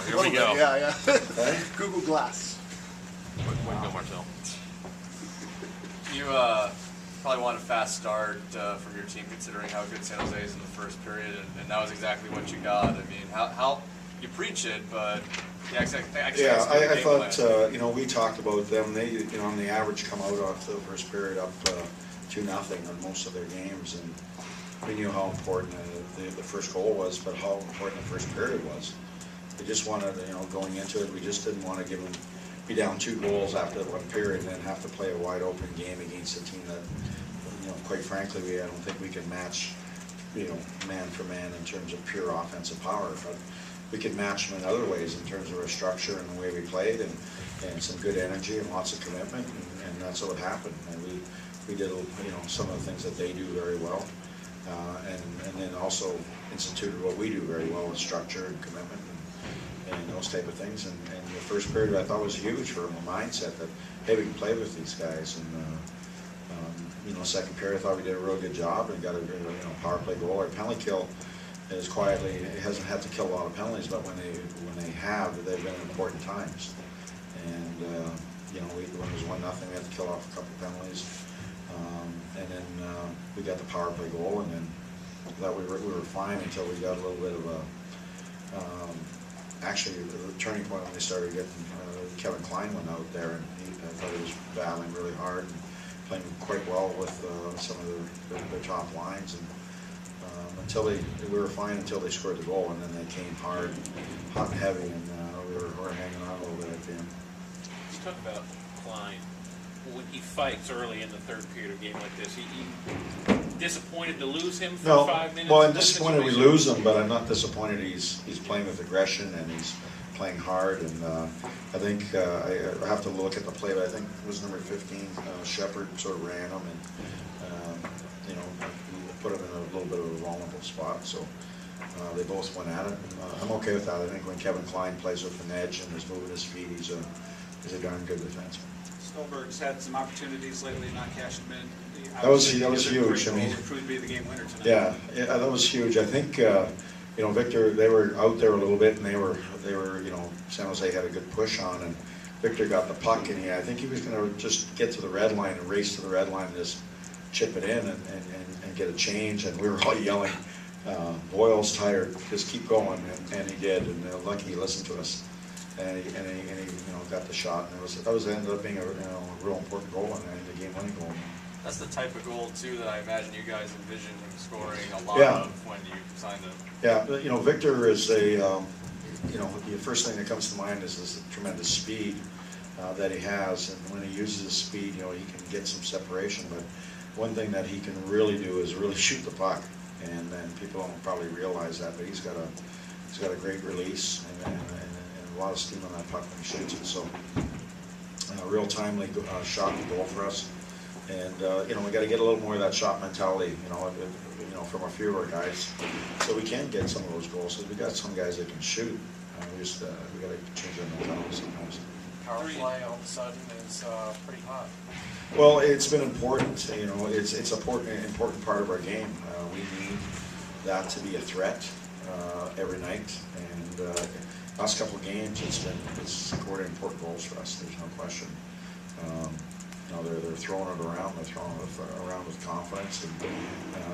Here we go. Yeah. Okay. Google Glass. Way to go, Marcel. You probably want a fast start from your team, considering how good San Jose is in the first period, and that was exactly what you got. I mean, how you preach it, but Yeah, I thought, we talked about them. They, on the average, come out off the first period up 2-0 on most of their games, and we knew how important the first goal was, but how important the first period was. We just wanted, going into it, we just didn't want to be down 2 goals after one period and then have to play a wide open game against a team that, quite frankly, I don't think we can match, man for man in terms of pure offensive power. But we could match them in other ways in terms of our structure and the way we played, and some good energy and lots of commitment, and that's what happened. And we did, some of the things that they do very well, and then also instituted what we do very well with structure and commitment and those type of things. And the first period I thought was huge for a mindset that, hey, we can play with these guys. And second period I thought we did a really good job and got a power play goal. Our penalty kill is quietly, it hasn't had to kill a lot of penalties, but when they have, they've been important times. And when it was 1-0, we had to kill off a couple of penalties, and then we got the power play goal, and then that we were fine until we got a little bit of a actually the turning point when they started getting Kevin Klein went out there, and I thought he was battling really hard and playing quite well with some of their top lines, and until we were fine until they scored the goal, and then they came hot and heavy, and we were hanging on a little bit at the end. You talk about Klein. When he fights early in the third period of a game like this, he disappointed to lose him for 5 minutes? Well, I'm disappointed we lose him, but I'm not disappointed he's playing with aggression and he's playing hard. And I think I have to look at the play, but I think it was number 15, Shepard, sort of ran him and put him in a little bit of a vulnerable spot. So they both went at it. I'm okay with that. I think when Kevin Klein plays with an edge and is moving his feet, he's a darn good defenseman. Stolberg's had some opportunities lately, not cashing them in. That was huge. I mean, proved to be the game winner tonight. Yeah, that was huge. I think Victor, they were out there a little bit, and they were San Jose had a good push on, and Victor got the puck, and I think he was going to just get to the red line and race to the red line and just chip it in and get a change. And we were all yelling, "Boyle's tired, just keep going," and he did. And lucky he listened to us. And he got the shot, and that ended up being a real important goal and a game-winning goal. That's the type of goal too that I imagine you guys envisioned him scoring a lot of when you signed him. Yeah, Victor is the first thing that comes to mind is this tremendous speed that he has, and when he uses his speed, he can get some separation. But one thing that he can really do is really shoot the puck, and people don't probably realize that, but he's got a great release and a lot of steam on that puck when he shoots it. So a real timely shot and goal for us. And we got to get a little more of that shot mentality, from a few of our guys, so we can get some of those goals. Because we got some guys that can shoot. We got to change our mentality sometimes. Power play all of a sudden is pretty hot. Well, it's been important. It's an important part of our game. We need that to be a threat every night. And last couple of games, it's scored important goals for us. There's no question. They're throwing it around. They're throwing it around with confidence, and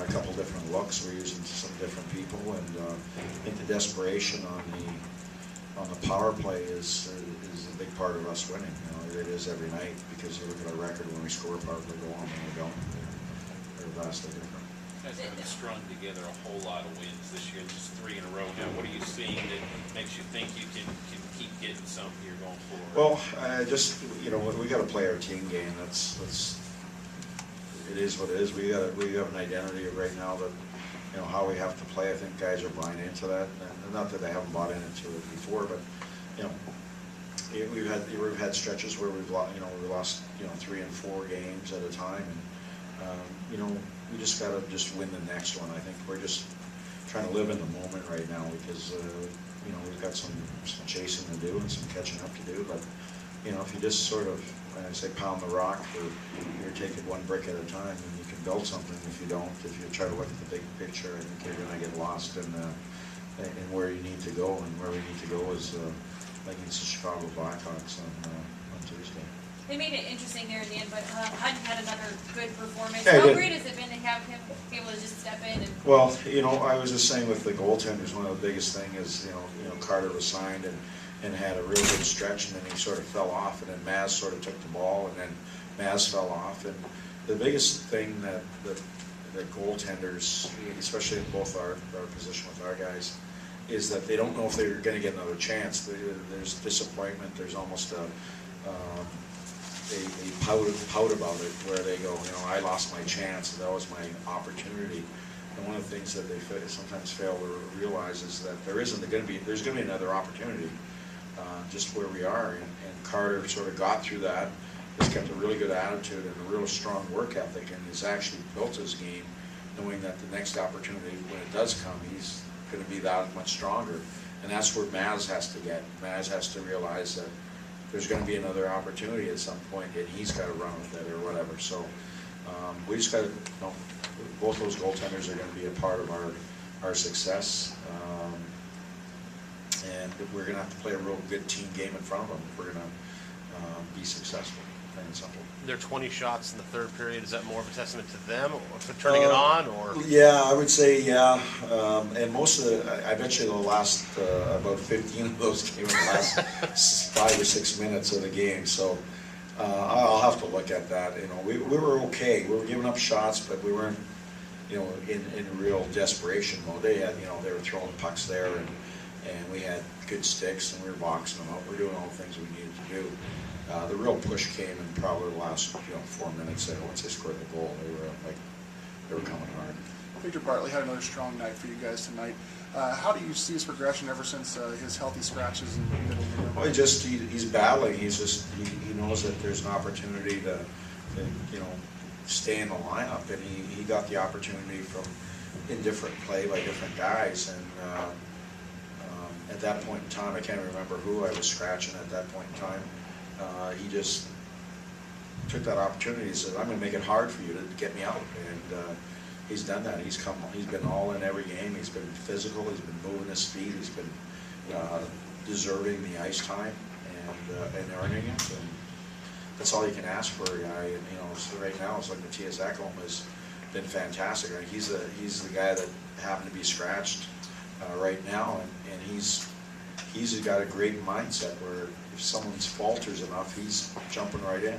a couple different looks. We're using some different people, and I think the desperation on the power play is a big part of us winning. It is every night, because you look at our record when we score a power play goal and when we don't. They're vastly different. You guys haven't strung together a whole lot of wins this year, just 3 in a row now. What are you seeing that makes you think you can keep getting some here going forward? Well, we got to play our team game. It is what it is. We have an identity right now that how we have to play. I think guys are buying into that, and not that they haven't bought into it before, but we've had stretches where we've lost 3 and 4 games at a time, and we just got to win the next one. I think we're just trying to live in the moment right now, because we've got some chasing to do and some catching up to do. But if you just sort of, when I say pound the rock, you're taking one brick at a time, and you can build something. If you don't, if you try to look at the big picture, I think you're going to get lost in and where you need to go, and where we need to go is against the Chicago Blackhawks on Tuesday. They made it interesting there in the end, but Hutton had another good performance. Yeah, he How did. great has it been to have him be able to just step in and? Well, I was just saying with the goaltenders, one of the biggest thing is, Carter was signed and had a real good stretch, and then he sort of fell off, and then Maz sort of took the ball, and then Maz fell off. And the biggest thing that goaltenders, especially in both our position with our guys, is that they don't know if they're going to get another chance. There's disappointment. There's almost a pout about it, where they go, I lost my chance, and that was my opportunity. And one of the things that they sometimes fail to realize is that there's going to be another opportunity, just where we are. And Carter sort of got through that. He's kept a really good attitude and a real strong work ethic, and has actually built his game, knowing that the next opportunity, when it does come, he's going to be that much stronger. And that's where Maz has to get. Maz has to realize that there's going to be another opportunity at some point, and he's got to run with it or whatever. So we just got to, both those goaltenders are going to be a part of our success, and we're going to have to play a real good team game in front of them if we're going to be successful. Plain and simple. There are 20 shots in the third period. Is that more of a testament to them, or to turning it on, or? Yeah, I would say yeah. And most of I bet you the last about 15 of those came in the last 5 or 6 minutes of the game. So I'll have to look at that. We were okay. We were giving up shots, but we weren't, in real desperation mode. They had, they were throwing pucks there, and we had good sticks, and we were boxing them out. We're doing all the things we needed to do. The real push came in probably the last 4 minutes there. Once they scored the goal, they were coming hard. Victor Bartley had another strong night for you guys tonight. How do you see his progression ever since his healthy scratches in the middle of the year? Well, he's battling. He knows that there's an opportunity to stay in the lineup, and he got the opportunity from indifferent play by different guys, and at that point in time, I can't remember who I was scratching at that point in time. He just took that opportunity and said, I'm going to make it hard for you to get me out. And he's done that. He's been all in every game. He's been physical. He's been moving his feet. He's been deserving the ice time and earning it. And that's all you can ask for a guy. And, so right now, it's like Matthias Ekholm has been fantastic. I mean, he's the guy that happened to be scratched right now, and he's got a great mindset where if someone falters enough, he's jumping right in.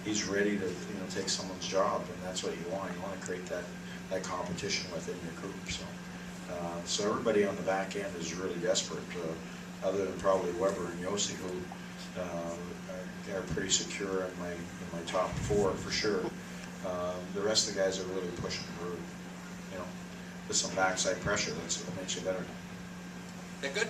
He's ready to take someone's job, and that's what you want. You want to create that competition within your group. So everybody on the back end is really desperate, other than probably Weber and Yossi, who are pretty secure in my top 4 for sure. The rest of the guys are really pushing through. With some backside pressure, that makes you better. Yeah, good.